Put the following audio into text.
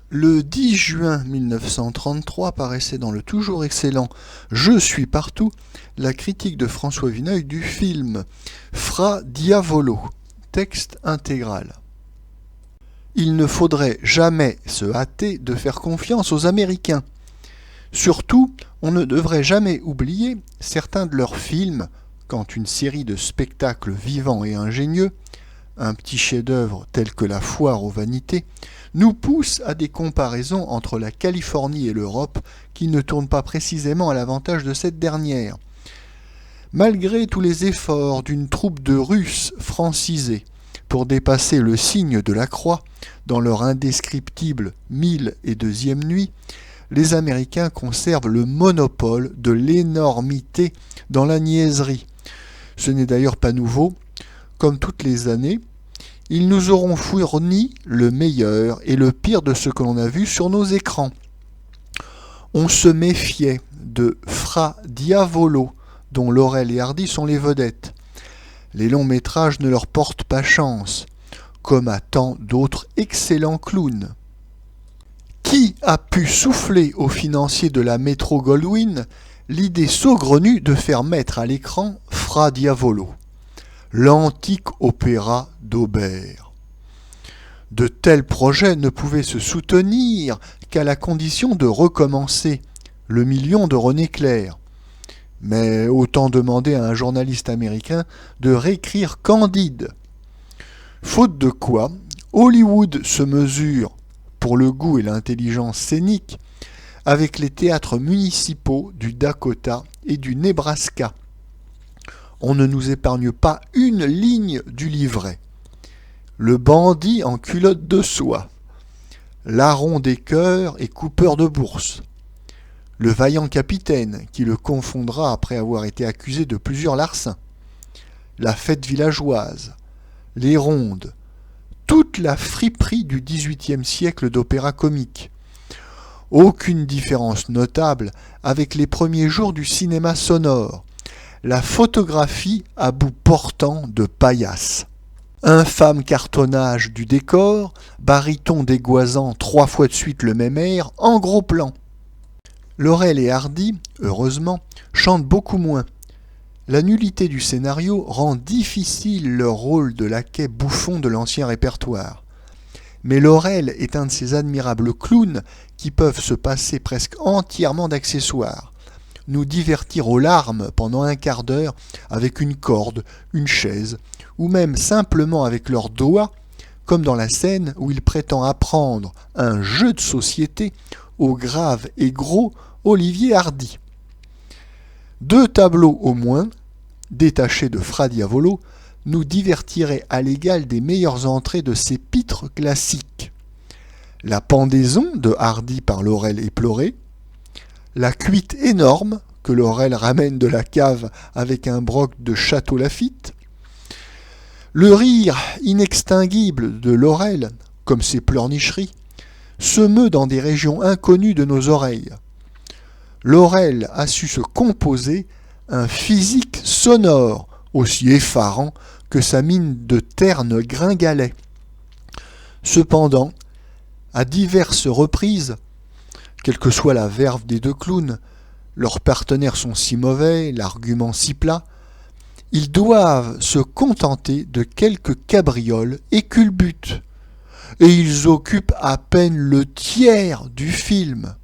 Le 10 juin 1933 paraissait dans le toujours excellent Je suis partout la critique de François Vineuil du film Fra Diavolo, texte intégral. Il ne faudrait jamais se hâter de faire confiance aux Américains. Surtout, on ne devrait jamais oublier certains de leurs films quand une série de spectacles vivants et ingénieux, un petit chef-d'œuvre tel que La Foire aux Vanités, nous pousse à des comparaisons entre la Californie et l'Europe qui ne tournent pas précisément à l'avantage de cette dernière. Malgré tous les efforts d'une troupe de Russes francisés pour dépasser le signe de la croix dans leur indescriptible 1002e nuit, les Américains conservent le monopole de l'énormité dans la niaiserie. Ce n'est d'ailleurs pas nouveau. Comme toutes les années, ils nous auront fourni le meilleur et le pire de ce que l'on a vu sur nos écrans. On se méfiait de Fra Diavolo, dont Laurel et Hardy sont les vedettes. Les longs métrages ne leur portent pas chance, comme à tant d'autres excellents clowns. Qui a pu souffler aux financiers de la Metro-Goldwyn l'idée saugrenue de faire mettre à l'écran Fra Diavolo, l'antique opéra d'Auber? De tels projets ne pouvaient se soutenir qu'à la condition de recommencer Le Million de René Clair. Mais autant demander à un journaliste américain de réécrire Candide. Faute de quoi, Hollywood se mesure, pour le goût et l'intelligence scénique, avec les théâtres municipaux du Dakota et du Nebraska. On ne nous épargne pas une ligne du livret. Le bandit en culotte de soie, larron des cœurs et coupeur de bourse, le vaillant capitaine qui le confondra après avoir été accusé de plusieurs larcins, la fête villageoise, les rondes, toute la friperie du XVIIIe siècle d'opéra comique. Aucune différence notable avec les premiers jours du cinéma sonore, la photographie à bout portant de paillasse. Infâme cartonnage du décor, baryton dégoisant 3 fois de suite le même air en gros plan. Laurel et Hardy, heureusement, chantent beaucoup moins. La nullité du scénario rend difficile leur rôle de laquais bouffon de l'ancien répertoire. Mais Laurel est un de ces admirables clowns qui peuvent se passer presque entièrement d'accessoires, nous divertir aux larmes pendant un quart d'heure avec une corde, une chaise, ou même simplement avec leurs doigts, comme dans la scène où il prétend apprendre un jeu de société au grave et gros Olivier Hardy. 2 tableaux au moins, détachés de Fra Diavolo, nous divertiraient à l'égal des meilleures entrées de ces pitres classiques. La pendaison de Hardy par Laurel éploré, la cuite énorme que Laurel ramène de la cave avec un broc de Château Laffitte, le rire inextinguible de Laurel, comme ses pleurnicheries, se meut dans des régions inconnues de nos oreilles. Laurel a su se composer un physique sonore aussi effarant que sa mine de terne gringalet. Cependant, à diverses reprises, quelle que soit la verve des 2 clowns, leurs partenaires sont si mauvais, l'argument si plat, ils doivent se contenter de quelques cabrioles et culbutes, et ils occupent à peine le tiers du film.